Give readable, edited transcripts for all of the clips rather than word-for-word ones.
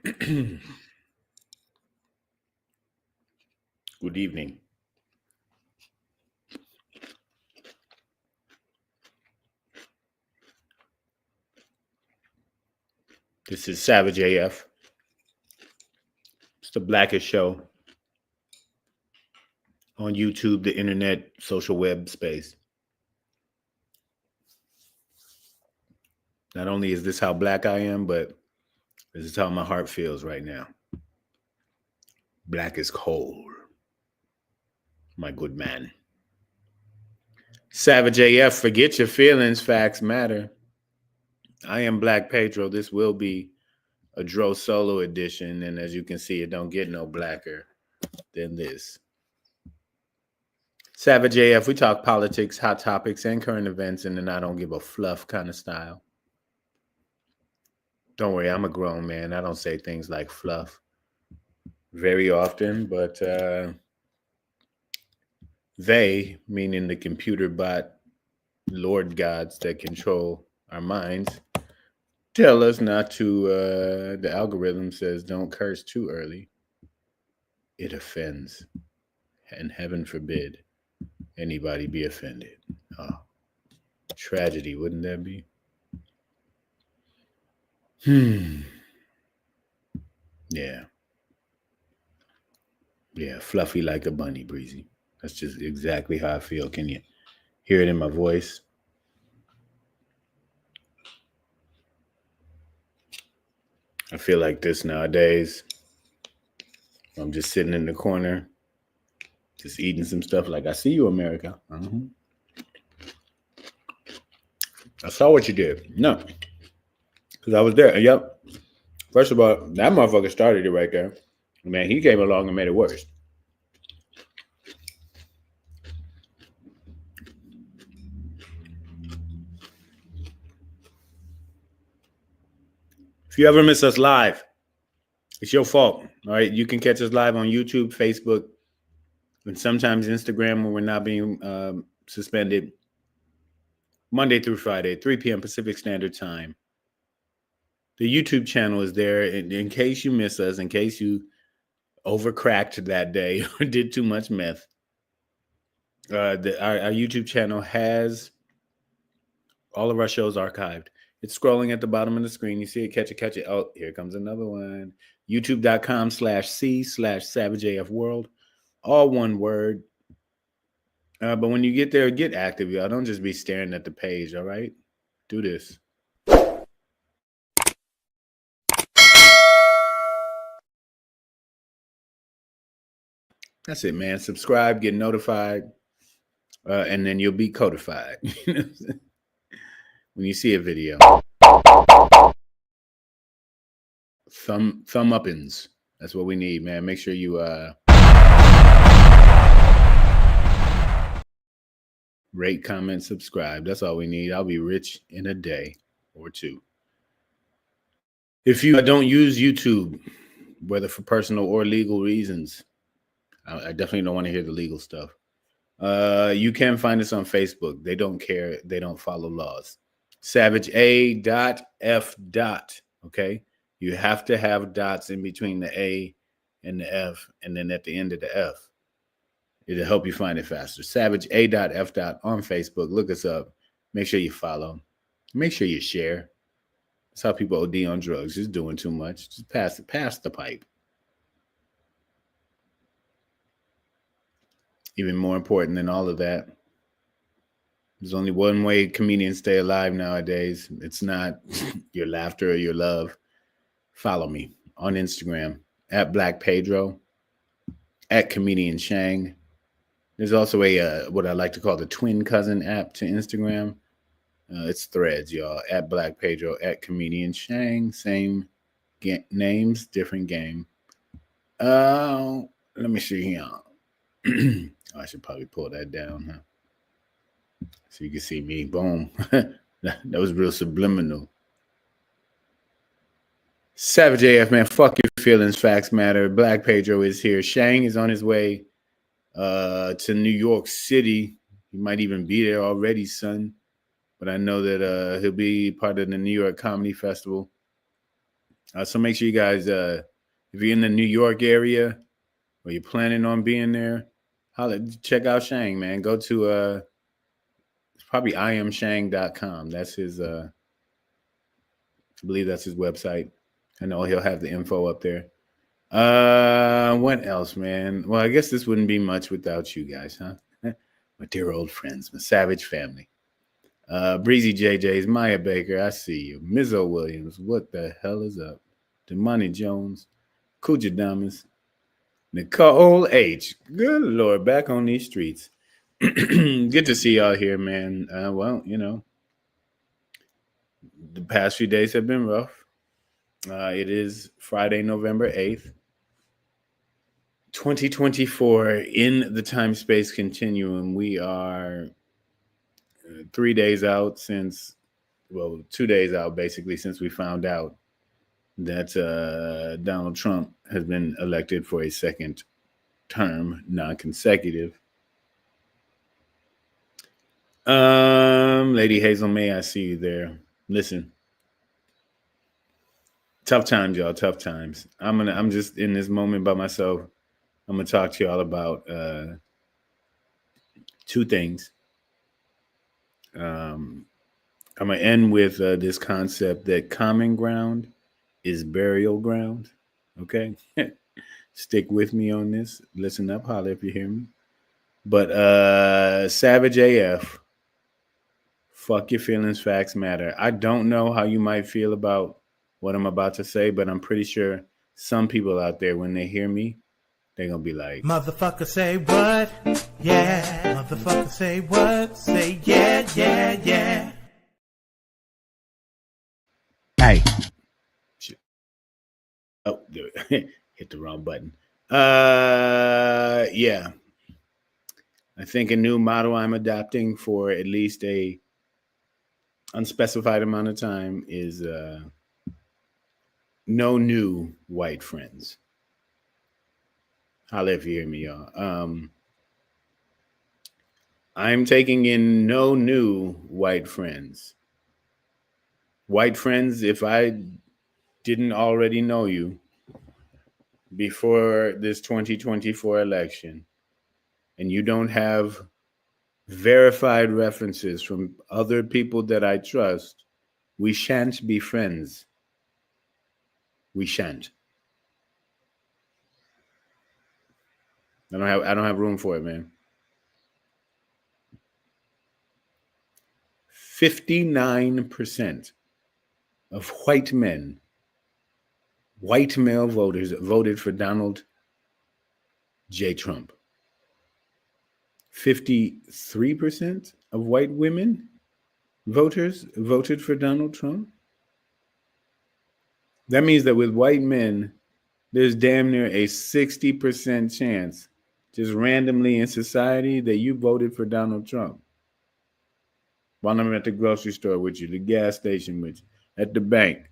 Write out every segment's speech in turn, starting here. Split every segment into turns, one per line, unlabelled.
Good evening. This is Savage AF. It's the Blackest Show on YouTube, the internet, social web space. Not only is this how black I am, but this is how my heart feels right now. Black is cold, my good man. Savage AF, forget your feelings, facts matter. I am Black Pedro. This will be a Dro solo edition, and as you can see, it don't get no blacker than this. Savage AF, we talk politics, hot topics, and current events in an I don't give a fluff kind of style. Don't worry, I'm a grown man. I don't say things like fluff very often, but they, meaning the computer bot Lord gods that control our minds, tell us not to, the algorithm says don't curse too early. It offends. And heaven forbid anybody be offended. Oh, tragedy, wouldn't that be? Yeah. Yeah, fluffy like a bunny, Breezy. That's just exactly how I feel. Can you hear it in my voice? I feel like this nowadays. I'm just sitting in the corner, just eating some stuff. Like, I see you, America. I saw what you did. No, because I was there. Yep. First of all, that motherfucker started it right there. Man, he came along and made it worse. If you ever miss us live, it's your fault. All right. You can catch us live on YouTube, Facebook, and sometimes Instagram when we're not being suspended. Monday through Friday, 3 p.m. Pacific Standard Time. The YouTube channel is there in case you miss us, in case you overcracked that day or did too much meth. Our YouTube channel has all of our shows archived. It's scrolling at the bottom of the screen. You see it, catch it. Oh, here comes another one. YouTube.com/C/SavageAFWorld. All one word. But when you get there, get active, y'all. Don't just be staring at the page, all right? Do this. That's it, man. Subscribe, get notified, and then you'll be codified. When you see a video. Thumb uppins. That's what we need, man. Make sure you rate, comment, subscribe. That's all we need. I'll be rich in a day or two. If you don't use YouTube, whether for personal or legal reasons, I definitely don't want to hear the legal stuff. You can find us on Facebook. They don't care. They don't follow laws. SavageA.F. Okay. You have to have dots in between the A and the F, and then at the end of the F. It'll help you find it faster. SavageA.F. on Facebook. Look us up. Make sure you follow. Make sure you share. That's how people OD on drugs. Just doing too much. Just pass the pipe. Even more important than all of that, there's only one way comedians stay alive nowadays. It's not your laughter or your love. Follow me on Instagram at Black Pedro, at Comedian Shang. There's also a what I like to call the twin cousin app to Instagram. It's Threads, y'all. At Black Pedro, at Comedian Shang. Same names, different game. Let me see here. I should probably pull that down, huh? So you can see me. Boom. That was real subliminal. Savage AF, man. Fuck your feelings. Facts matter. Black Pedro is here. Shang is on his way to New York City. He might even be there already, son. But I know that he'll be part of the New York Comedy Festival. So make sure you guys, if you're in the New York area or you're planning on being there, check out Shang, man. Go to it's probably iamshang.com. That's his I believe that's his website. I know he'll have the info up there. What else, man? Well, I guess this wouldn't be much without you guys, huh? My dear old friends, my savage family. Breezy JJ's, Maya Baker, I see you. Mizzo Williams, what the hell is up? Damani Jones, Kuja Damas, Nicole H. Good Lord, back on these streets. Good to see y'all here, man. Well, you know, the past few days have been rough. It is Friday, November 8th, 2024. In the time space continuum, we are 3 days out since, well, 2 days out basically since we found out that Donald Trump has been elected for a second term, non-consecutive. Lady Hazel May, I see you there. Listen, tough times, y'all. Tough times. I'm just in this moment by myself. I'm gonna talk to y'all about two things. I'm gonna end with this concept that common ground is burial ground. Okay, stick with me on this. Listen up, holla if you hear me. But Savage AF, fuck your feelings, facts matter. I don't know how you might feel about what I'm about to say, but I'm pretty sure some people out there, when they hear me, they're gonna be like,
motherfucker say what? Yeah. Motherfucker say what? Say yeah, yeah, yeah.
hey. Oh, hit the wrong button. Yeah. I think a new motto I'm adopting for at least a unspecified amount of time is no new white friends. Holla if you hear me, y'all. I'm taking in no new white friends. White friends, if I didn't already know you before this 2024 election, and you don't have verified references from other people that I trust, we shan't be friends. We shan't. I don't have room for it, man. 59% of white men, white male voters, voted for Donald J. Trump. 53% of white women voters voted for Donald Trump. That means that with white men, there's damn near a 60% chance, just randomly in society, that you voted for Donald Trump. While I'm at the grocery store with you, the gas station with you, at the bank.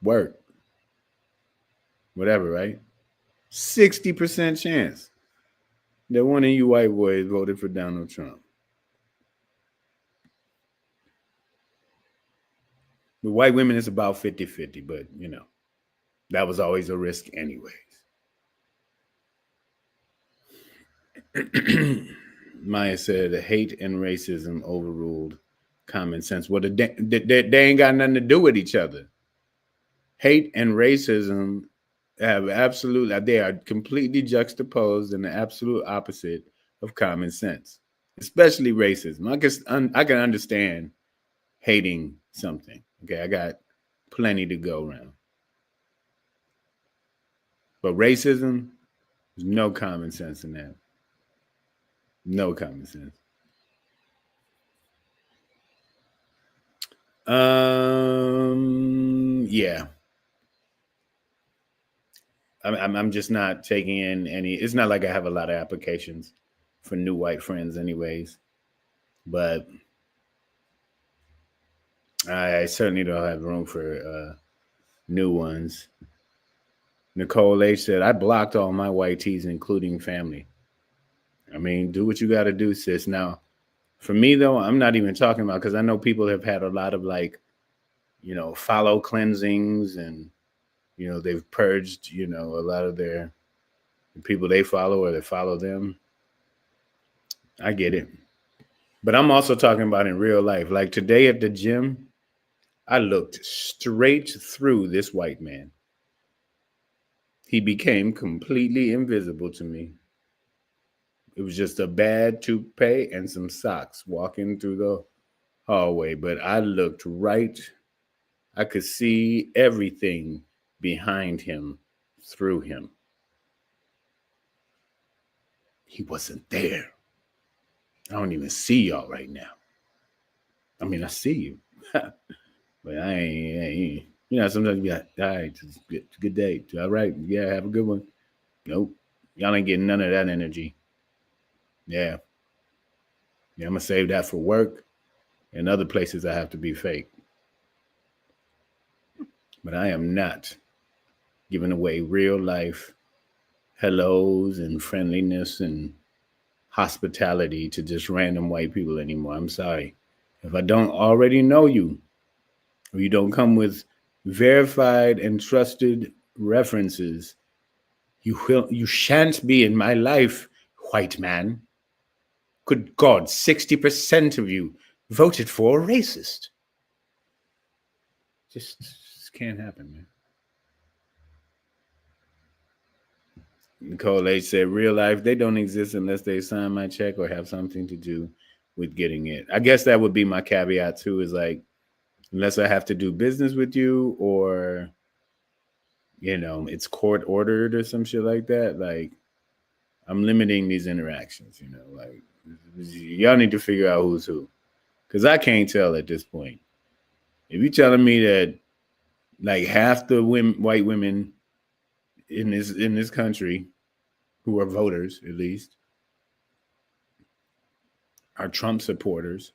Work. Whatever, right? 60% chance that one of you white boys voted for Donald Trump. With white women, it's about 50-50, but, you know, that was always a risk anyways. Maya said, hate and racism overruled common sense. Well, they ain't got nothing to do with each other. Hate and racism have they are completely juxtaposed and the absolute opposite of common sense, especially racism. I can understand hating something. Okay, I got plenty to go around. But racism, there's no common sense in that. No common sense. Yeah. I'm just not taking in any. It's not like I have a lot of applications for new white friends, anyways. But I certainly don't have room for new ones. Nicole H said, I blocked all my white tees, including family. I mean, do what you got to do, sis. Now, For me, though, I'm not even talking about, because I know people have had a lot of like, follow cleansings, and, they've purged, a lot of the people they follow or that follow them. I get it. But I'm also talking about in real life. Like today at the gym, I looked straight through this white man. He became completely invisible to me. It was just a bad toupee and some socks walking through the hallway. But I looked right, I could see everything behind him, through him. He wasn't there. I don't even see y'all right now. I mean, I see you. But I ain't, sometimes you be like, all right, good day. All right, yeah, have a good one. Nope. Y'all ain't getting none of that energy. Yeah. Yeah, I'm going to save that for work and other places I have to be fake. But I am not giving away real life hellos and friendliness and hospitality to just random white people anymore. I'm sorry. If I don't already know you, or you don't come with verified and trusted references, you shan't be in my life, white man. Good God, 60% of you voted for a racist. Just can't happen, man. Nicole H said, real life, they don't exist unless they sign my check or have something to do with getting it. I guess that would be my caveat too, is like, unless I have to do business with you, or, it's court ordered or some shit like that. Like, I'm limiting these interactions, like, y'all need to figure out who's who. Because I can't tell at this point. If you're telling me that like half the white women in this country who are voters, at least, are Trump supporters,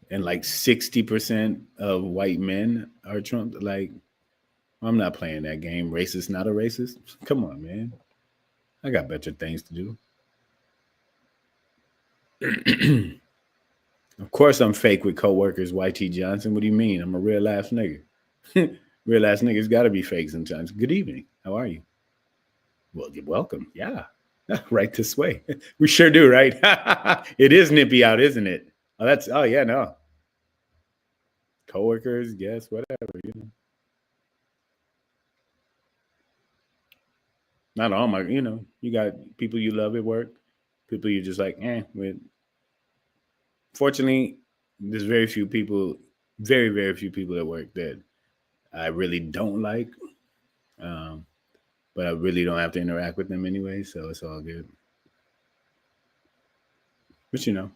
and like 60% of white men are Trump, like, I'm not playing that game. Racist, not a racist. Come on, man. I got better things to do. Of course I'm fake with coworkers, YT Johnson. What do you mean? I'm a real ass nigga. Real ass niggas gotta be fake sometimes. Good evening. How are you? Well, you're welcome. Yeah. Right this way. We sure do, right? It is nippy out, isn't it? Oh yeah, no. Coworkers, guests, whatever, Not all my, you got people you love at work, people you just like, with. Fortunately, there's very few people, very, very few people at work that I really don't like. But I really don't have to interact with them anyway, so it's all good. But you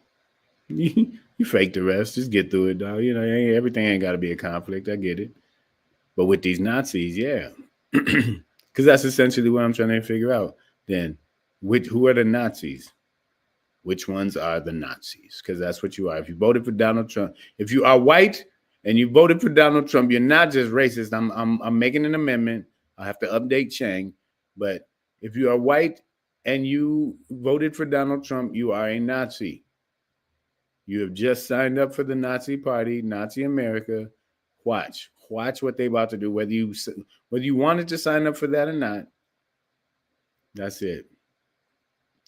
fake the rest. Just get through it, dog. Everything ain't got to be a conflict. I get it. But with these Nazis, yeah, because that's essentially what I'm trying to figure out. Then, who are the Nazis? Which ones are the Nazis? Because that's what you are. If you voted for Donald Trump, if you are white and you voted for Donald Trump, you're not just racist. I'm making an amendment. I'll have to update Chang. But if you are white and you voted for Donald Trump, you are a Nazi. You have just signed up for the Nazi Party, Nazi America. Watch what they're about to do. Whether you wanted to sign up for that or not, that's it.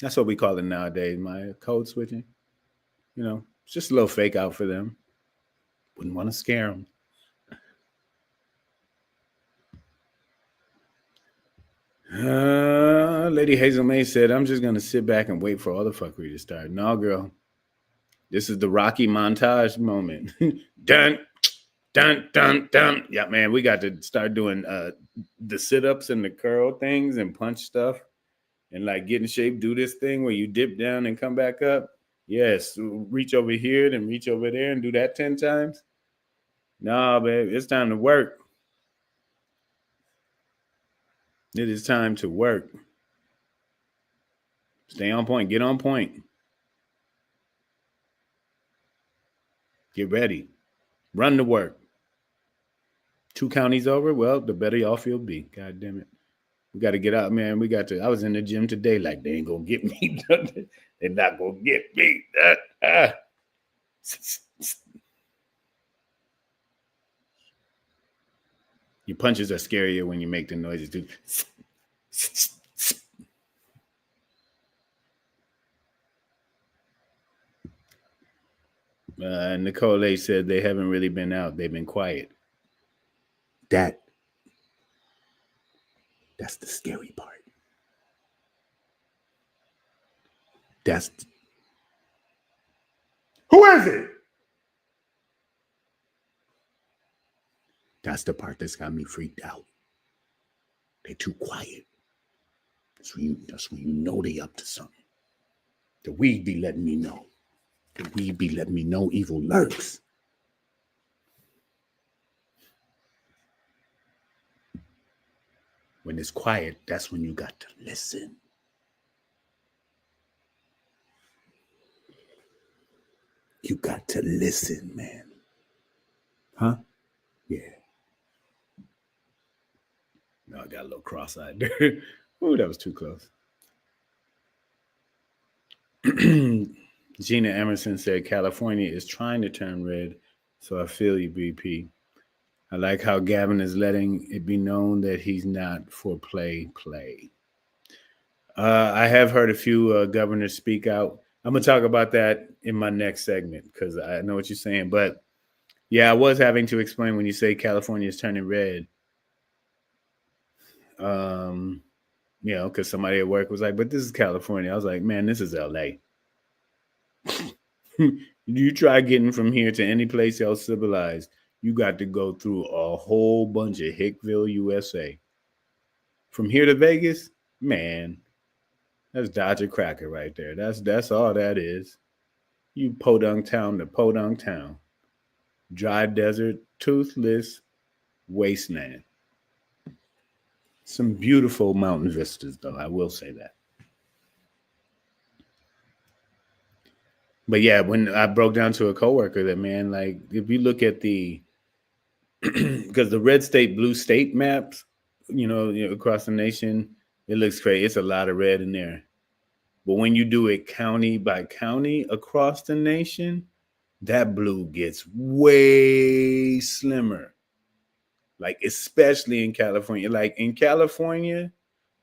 That's what we call it nowadays, my code switching. It's just a little fake out for them. Wouldn't want to scare them. Lady Hazel May said, I'm just going to sit back and wait for all the fuckery to start. No, girl. This is the Rocky montage moment. Dun, dun, dun, dun. Yeah, man, we got to start doing the sit-ups and the curl things and punch stuff and like get in shape, do this thing where you dip down and come back up. Yes, reach over here, then reach over there and do that 10 times. No, babe, it's time to work. It is time to work. Stay on point. Get on point. Get ready. Run to work. 2 counties over, well, the better y'all feel be. God damn it. We got to get out, man. I was in the gym today, like, they ain't going to get me. They're not going to get me. Your punches are scarier when you make the noises, dude. Nicole A said they haven't really been out. They've been quiet. That's the scary part. Who is it? That's the part that's got me freaked out. They're too quiet. That's when you know they up to something. The weed be letting me know. The weed be letting me know evil lurks. When it's quiet, that's when you got to listen. You got to listen, man. Huh? Yeah. No, I got a little cross-eyed there. Ooh, that was too close. Gina Emerson said California is trying to turn red, so I feel you, BP. I like how Gavin is letting it be known that he's not for play. I have heard a few governors speak out. I'm going to talk about that in my next segment because I know what you're saying. But, yeah, I was having to explain when you say California is turning red. You know, because somebody at work was like, but this is California. I was like, man, this is LA. You try getting from here to any place else civilized, you got to go through a whole bunch of Hickville, USA. From here to Vegas, man, that's Dodger Cracker right there. That's all that is. You podunk town to podunk town. Dry desert, toothless wasteland. Some beautiful mountain vistas, though, I will say that. But yeah, when I broke down to a coworker that, man, like, if you look at because the red state, blue state maps, you know, across the nation, it looks great. It's a lot of red in there. But when you do it county by county across the nation, that blue gets way slimmer. Like, especially in California. Like, in California,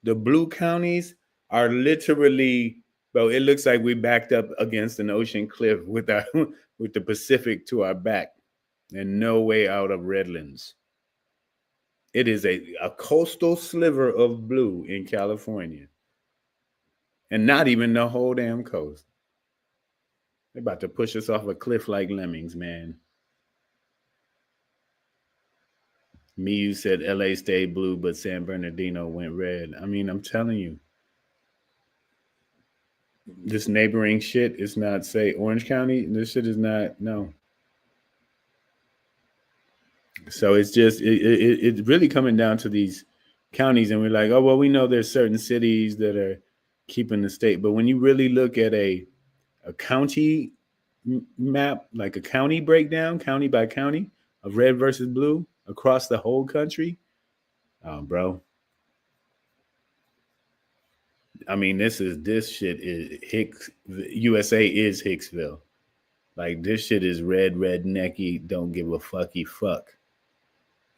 the blue counties are literally, bro, it looks like we backed up against an ocean cliff with the Pacific to our back and no way out of Redlands. It is a coastal sliver of blue in California. And not even the whole damn coast. They're about to push us off a cliff like lemmings, man. Miyu said LA stayed blue, but San Bernardino went red. I mean, I'm telling you. This neighboring shit is not, say, Orange County. This shit is not, no. So it's just, it's really coming down to these counties. And we're like, oh, well, we know there's certain cities that are keeping the state. But when you really look at a county map, like a county breakdown, county by county of red versus blue across the whole country, bro. I mean, this shit is USA is Hicksville. Like, this shit is rednecky, don't give a fucky fuck.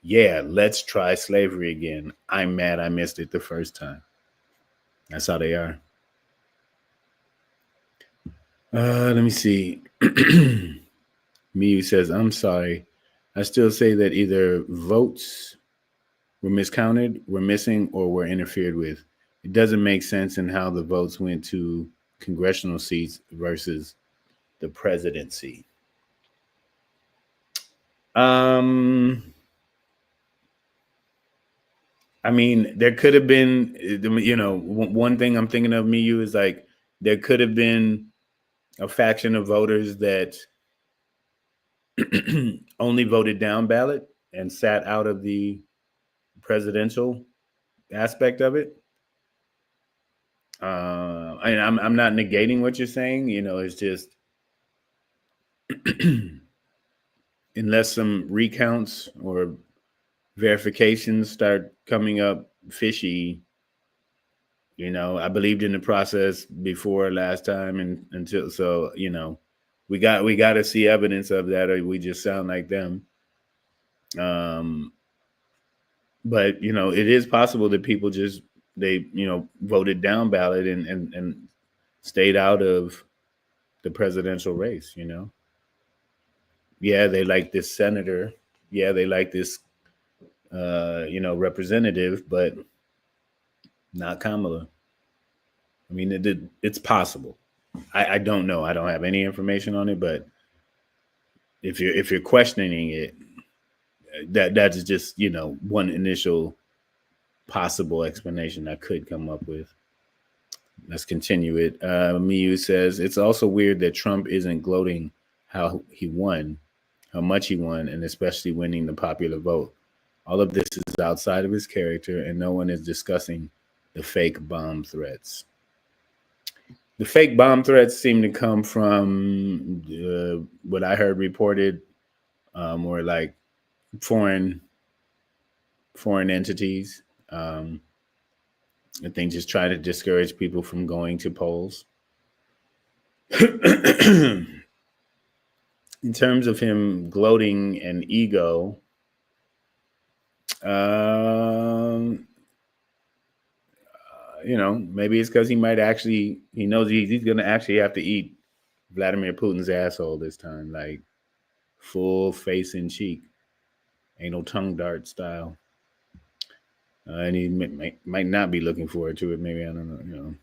Yeah, let's try slavery again. I'm mad I missed it the first time. That's how they are. Let me see. Miyu says, I'm sorry. I still say that either votes were miscounted, were missing, or were interfered with. It doesn't make sense in how the votes went to congressional seats versus the presidency. I mean, there could have been, you know, one thing I'm thinking of, Miyu, is like there could have been a faction of voters that only voted down ballot and sat out of the presidential aspect of it. And I'm not negating what you're saying. You know, it's just unless some recounts or verifications start coming up fishy, You know, I believed in the process before last time, and until so, you know, we got to see evidence of that, or we just sound like them. Um, but you know, it is possible that people just voted down ballot and stayed out of the presidential race. You know, yeah, they like this senator, yeah, they like this representative, but not Kamala. I mean, it's possible. I don't know. I don't have any information on it, but if you're questioning it, that's just one initial possible explanation I could come up with. Let's continue it. Miyu says it's also weird that Trump isn't gloating how he won, how much he won, and especially winning the popular vote. All of this is outside of his character, and no one is discussing the fake bomb threats. The fake bomb threats seem to come from what I heard reported, or like foreign entities. I think just trying to discourage people from going to polls. In terms of him gloating and ego, maybe it's because he knows he's going to actually have to eat Vladimir Putin's asshole this time, like full face and cheek, anal tongue dart style. And he might not be looking forward to it. Maybe, I don't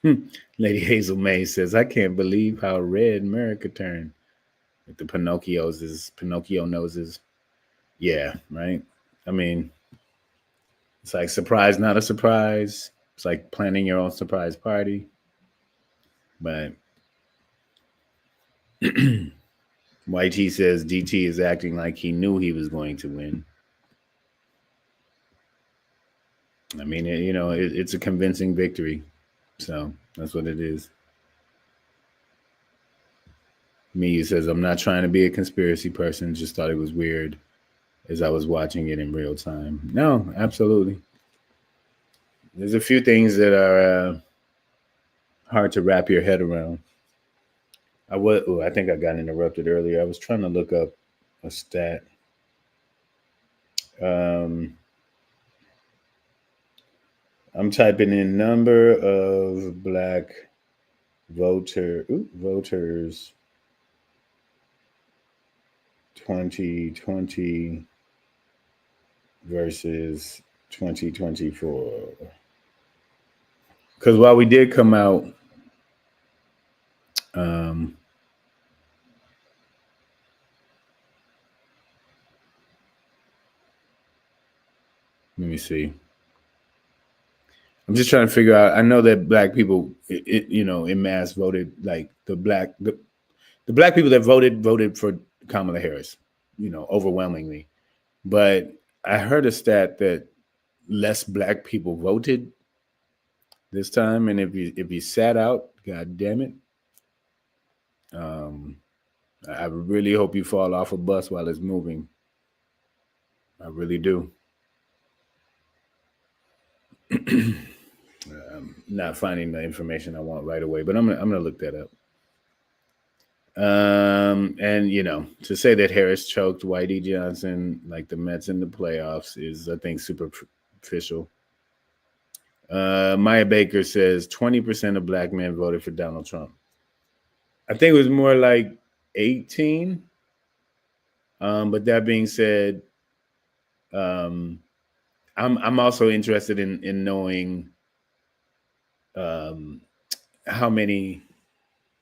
know. Lady Hazel May says, "I can't believe how red America turned with the Pinocchio noses." Yeah, right. I mean, it's like surprise, not a surprise. It's like planning your own surprise party. But YT says DT is acting like he knew he was going to win. I mean, it's a convincing victory. So that's what it is. Miyu says, "I'm not trying to be a conspiracy person. Just thought it was weird as I was watching it in real time." No, absolutely. There's a few things that are hard to wrap your head around. I think I got interrupted earlier. I was trying to look up a stat. I'm typing in number of black voters 2020 versus 2024. Because while we did come out, let me see. I'm just trying to figure out. I know that black people, in mass voted, like the black people that voted for Kamala Harris, overwhelmingly. But I heard a stat that less black people voted this time, and if you sat out, God damn it, I really hope you fall off a bus while it's moving. I really do. Not finding the information I want right away, but I'm gonna look that up. And to say that Harris choked Whitey Johnson like the Mets in the playoffs is, I think, superficial. Maya Baker says 20% of black men voted for Donald Trump. I think it was more like 18. But that being said, I'm also interested in knowing how many,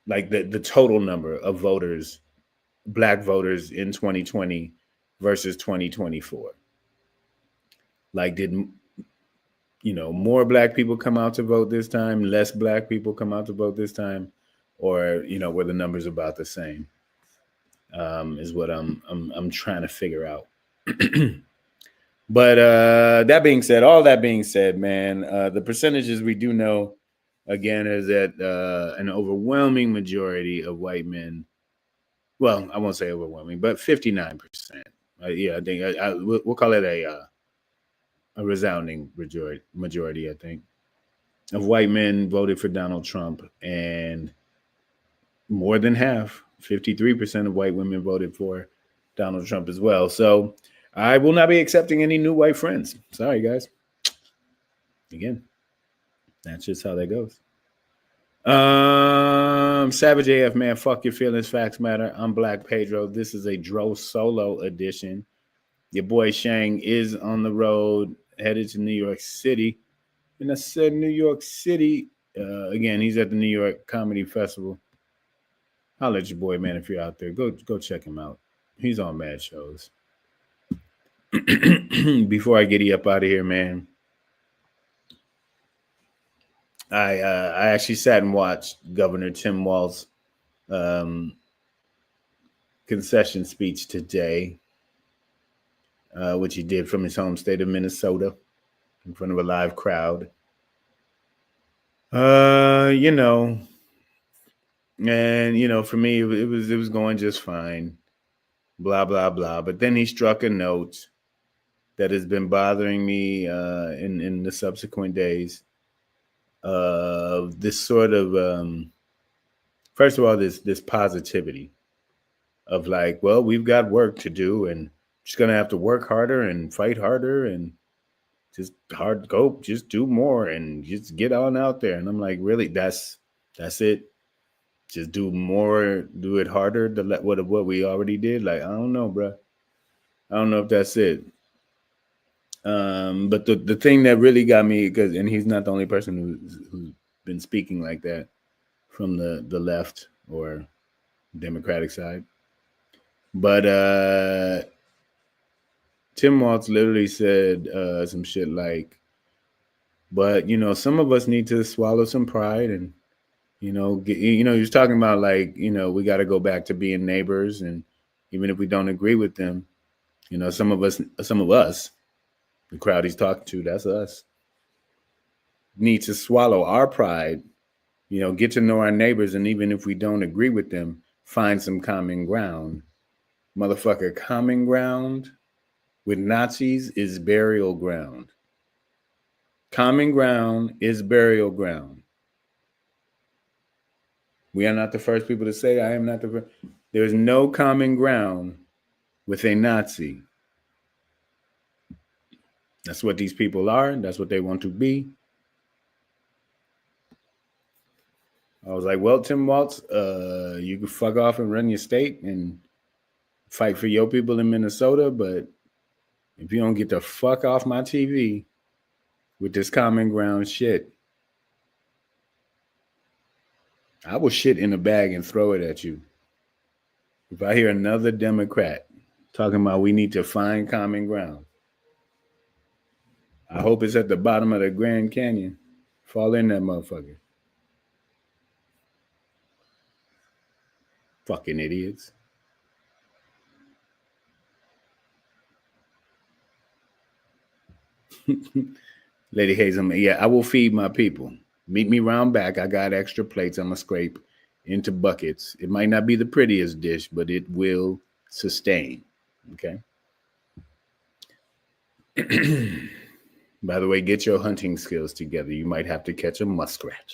like the total number of voters, black voters in 2020 versus 2024. Like, did more black people come out to vote this time, less black people come out to vote this time, or were the numbers about the same? Is what I'm trying to figure out. But all that being said, man, the percentages we do know, again, is that an overwhelming majority of white men, well, I won't say overwhelming, but 59%. Yeah, I think we'll call it a a resounding majority, I think, of white men voted for Donald Trump, and more than half, 53% of white women voted for Donald Trump as well. So I will not be accepting any new white friends. Sorry, guys. Again, that's just how that goes. Savage AF, man, fuck your feelings, facts matter. I'm Black Pedro. This is a Dro solo edition. Your boy Shang is on the road, headed to New York City. And I said New York City. Again, he's at the New York Comedy Festival. I'll let your boy, man, if you're out there, go check him out. He's on mad shows. Before I get you up out of here, man, I actually sat and watched Governor Tim Walz's concession speech today, which he did from his home state of Minnesota in front of a live crowd. You know, and you know, for me, it was going just fine. Blah blah blah. But then he struck a note that has been bothering me in the subsequent days. This sort of first of all, this positivity of like, well, we've got work to do, and just gonna have to work harder and fight harder and just just do more and just get on out there. And I'm like, really, that's it. Just do more, do it harder to let what we already did. Like, I don't know, bro. I don't know if that's it. But the thing that really got me, and he's not the only person who's been speaking like that from the left or Democratic side. But Tim Walz literally said some shit like, but you know, some of us need to swallow some pride, and you know, he was talking about like, you know, we got to go back to being neighbors, and even if we don't agree with them, you know, some of us, the crowd he's talking to, that's us, need to swallow our pride, you know, get to know our neighbors, and even if we don't agree with them, find some common ground. Motherfucker, common ground with Nazis is burial ground. Common ground is burial ground. We are not the first people to say, I am not the first. There is no common ground with a Nazi. That's what these people are. That's what they want to be. I was like, well, Tim Walz, you can fuck off and run your state and fight for your people in Minnesota, but if you don't get the fuck off my TV with this common ground shit, I will shit in a bag and throw it at you. If I hear another Democrat talking about we need to find common ground, I hope it's at the bottom of the Grand Canyon. Fall in that motherfucker. Fucking idiots. Lady Hazel, yeah, I will feed my people. Meet me round back. I got extra plates I'm going to scrape into buckets. It might not be the prettiest dish, but it will sustain. Okay? By the way, get your hunting skills together. You might have to catch a muskrat.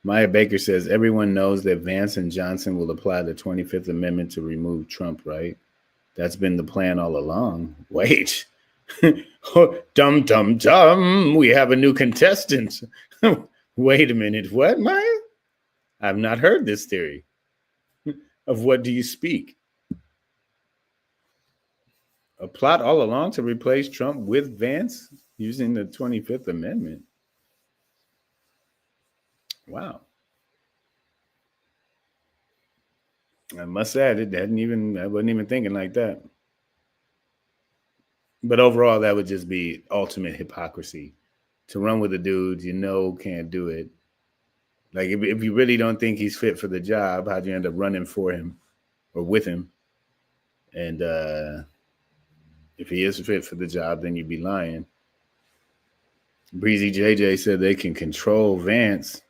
Maya Baker says, everyone knows that Vance and Johnson will apply the 25th Amendment to remove Trump, right? That's been the plan all along. Wait. Dum, dum, dum. We have a new contestant. Wait a minute. What, Maya? I've not heard this theory. Of what do you speak? A plot all along to replace Trump with Vance using the 25th Amendment. Wow. I must add, I wasn't even thinking like that. But overall, that would just be ultimate hypocrisy. To run with a dude you know can't do it. Like, if you really don't think he's fit for the job, how'd you end up running for him or with him? And if he is fit for the job, then you'd be lying. Breezy JJ said they can control Vance.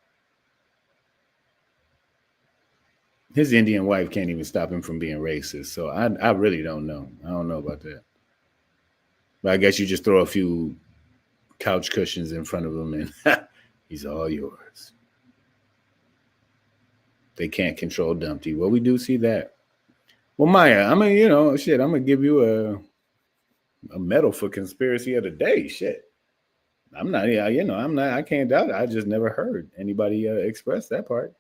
His Indian wife can't even stop him from being racist. So I really don't know. I don't know about that. But I guess you just throw a few couch cushions in front of him and he's all yours. They can't control Dumpty. Well, we do see that. Well, Maya, I'm gonna, shit, I'm gonna give you a medal for conspiracy of the day. Shit. I'm not, I'm not, I can't doubt it. I just never heard anybody express that part.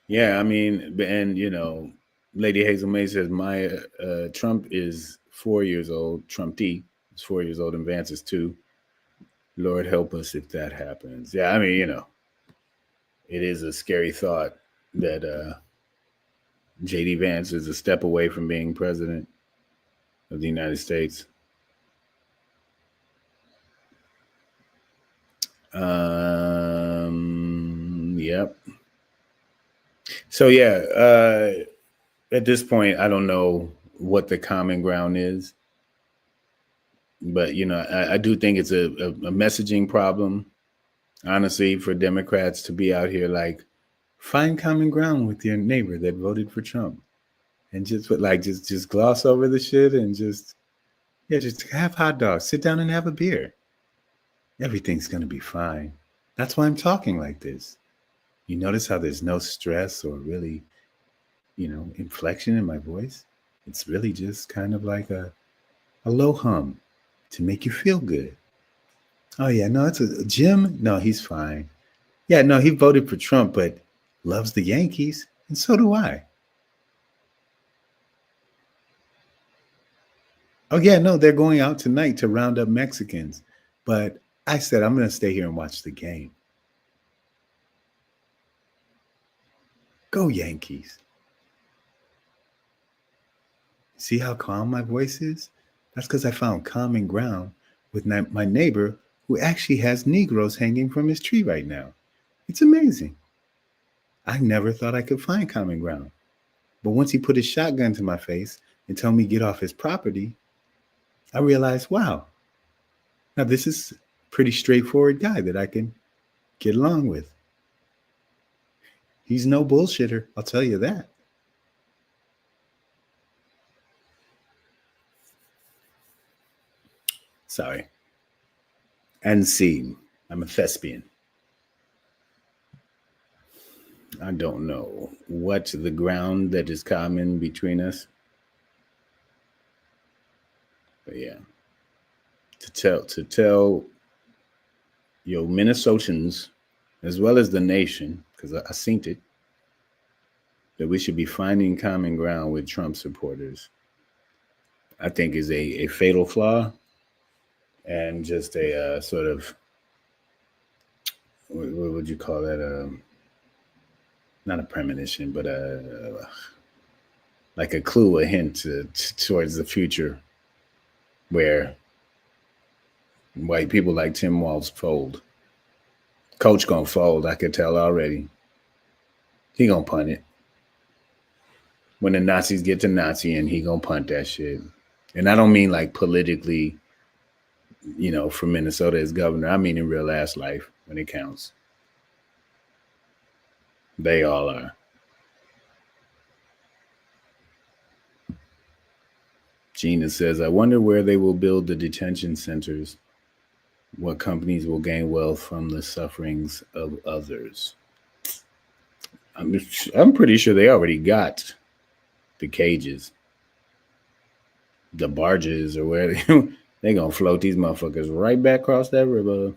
Yeah, I mean, and Lady Hazel May says Maya Trump is 4 years old. Trump D is 4 years old, and Vance is 2. Lord help us if that happens. Yeah, I mean, it is a scary thought that JD Vance is a step away from being president of the United States. Yep. So yeah, at this point, I don't know what the common ground is, but I do think it's a messaging problem, honestly, for Democrats to be out here like, find common ground with your neighbor that voted for Trump, and just gloss over the shit and just have hot dogs, sit down and have a beer. Everything's gonna be fine. That's why I'm talking like this. You notice how there's no stress or really, inflection in my voice? It's really just kind of like a low hum to make you feel good. Oh yeah, no, it's a Jim. No, he's fine. Yeah, no, he voted for Trump, but loves the Yankees, and so do I. Oh yeah, no, they're going out tonight to round up Mexicans, but I said I'm going to stay here and watch the game. Go Yankees. See how calm my voice is? That's because I found common ground with my neighbor who actually has Negroes hanging from his tree right now. It's amazing. I never thought I could find common ground. But once he put his shotgun to my face and told me to get off his property, I realized, wow, now this is a pretty straightforward guy that I can get along with. He's no bullshitter, I'll tell you that. Sorry. And scene. I'm a thespian. I don't know what's the ground that is common between us. But yeah. To tell Minnesotans as well as the nation, because I seen it, that we should be finding common ground with Trump supporters, I think is a fatal flaw and just a sort of, what would you call that? Not a premonition, but like a clue, a hint towards the future where white people like Tim Walz fold. Coach gonna fold, I could tell already. He gonna punt it. When the Nazis get to Naziing, he gonna punt that shit. And I don't mean like politically, for Minnesota as governor. I mean in real ass life when it counts. They all are. Gina says, I wonder where they will build the detention centers. What companies will gain wealth from the sufferings of others? I'm pretty sure they already got the cages, the barges, or where they're going to float these motherfuckers right back across that river.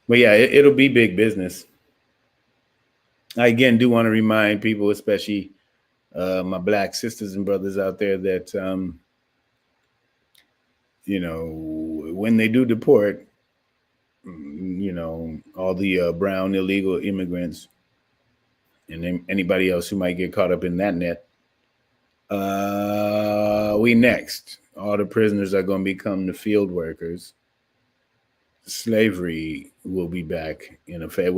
But yeah, it'll be big business. I again do want to remind people, especially my Black sisters and brothers out there, that when they do deport, all the brown illegal immigrants and anybody else who might get caught up in that net, we next. All the prisoners are going to become the field workers. Slavery will be back in effect.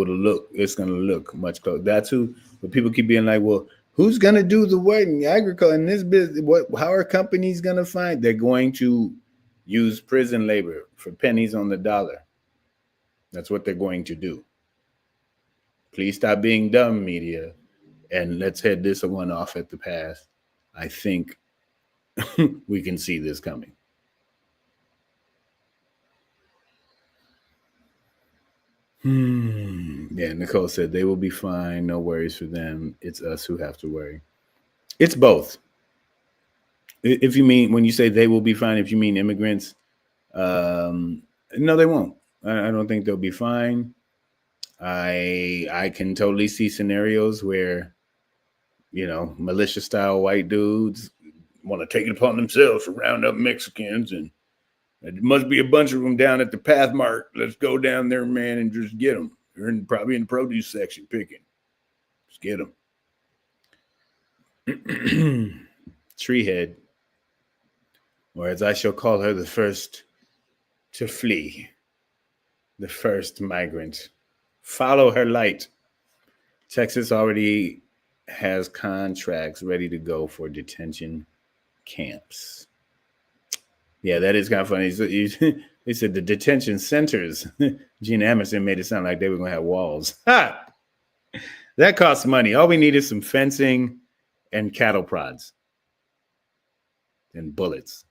It's going to look much closer. That's who. But people keep being like, well, who's going to do the work in agriculture in this business? How are companies going to find? They're going to use prison labor for pennies on the dollar. That's what they're going to do. Please stop being dumb, media, and let's head this one off at the pass. I think we can see this coming. Yeah, Nicole said they will be fine. No worries for them. It's us who have to worry. It's both. If you mean, when you say they will be fine, if you mean immigrants, no, they won't. I don't think they'll be fine. I can totally see scenarios where, militia style white dudes want to take it upon themselves to round up Mexicans, and there must be a bunch of them down at the Pathmark. Let's go down there, man, and just get them. They're probably in the produce section picking. Just get them. Treehead, or as I shall call her, the first to flee, the first migrant. Follow her light. Texas already has contracts ready to go for detention camps. Yeah, that is kind of funny. They said the detention centers. Gene Emerson made it sound like they were going to have walls. Ha! That costs money. All we need is some fencing and cattle prods and bullets.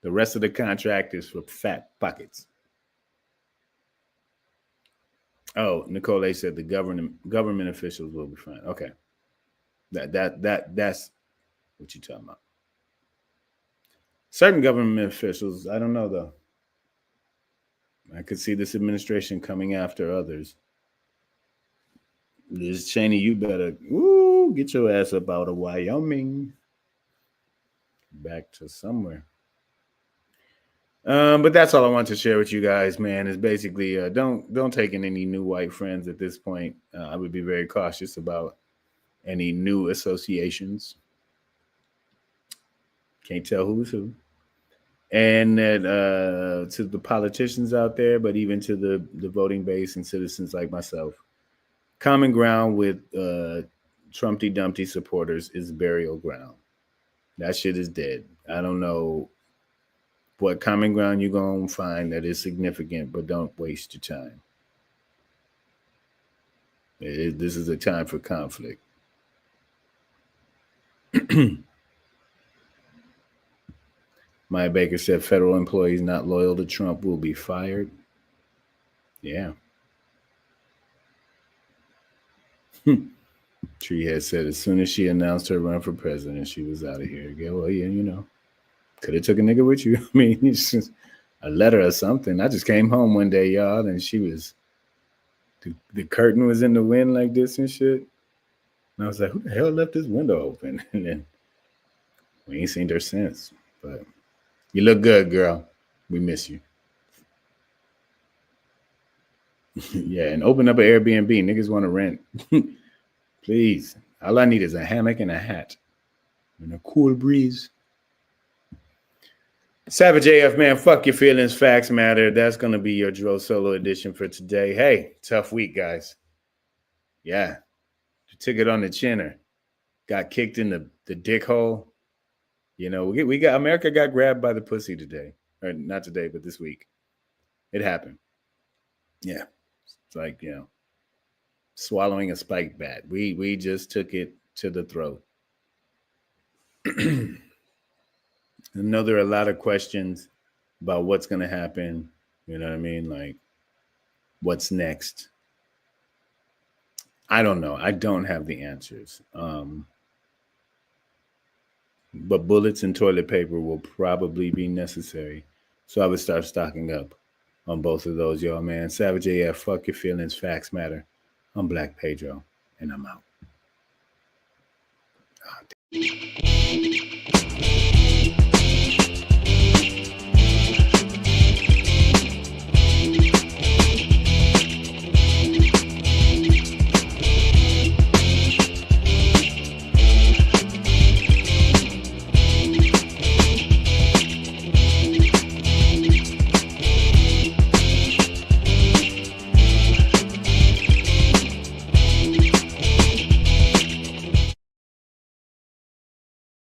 The rest of the contract is for fat pockets. Oh, Nicole said the government officials will be fine. Okay. That's what you're talking about. Certain government officials, I don't know though. I could see this administration coming after others. Liz Cheney, you better get your ass up out of Wyoming. Back to somewhere. But that's all I want to share with you guys, man, is basically don't take in any new white friends at this point. I would be very cautious about any new associations. Can't tell who's who. And that to the politicians out there, but even to the voting base and citizens like myself, common ground with Trumpty Dumpty supporters is burial ground. That shit is dead. I don't know what common ground you're going to find that is significant, but don't waste your time. This is a time for conflict. Maya Baker said federal employees not loyal to Trump will be fired. Yeah. Treehead said as soon as she announced her run for president, she was out of here. Yeah, well, yeah, could have took a nigga with you. I mean, it's just a letter or something. I just came home one day, y'all, and she was, the curtain was in the wind like this and shit. And I was like, who the hell left this window open? And then we ain't seen her since. But you look good, girl. We miss you. Yeah, and open up an Airbnb. Niggas want to rent. Please. All I need is a hammock and a hat and a cool breeze. Savage AF, man, fuck your feelings. Facts matter. That's going to be your Dro Solo edition for today. Hey, tough week, guys. Yeah. You took it on the chinner. Got kicked in the dick hole. We got America got grabbed by the pussy today. Or not today, but this week. It happened. Yeah. It's like, swallowing a spiked bat. We just took it to the throat. I know there are a lot of questions about what's going to happen. You know what I mean? Like, what's next? I don't know. I don't have the answers. But bullets and toilet paper will probably be necessary. So I would start stocking up on both of those, y'all, man. Savage AF, fuck your feelings. Facts matter. I'm Black Pedro, and I'm out. Oh,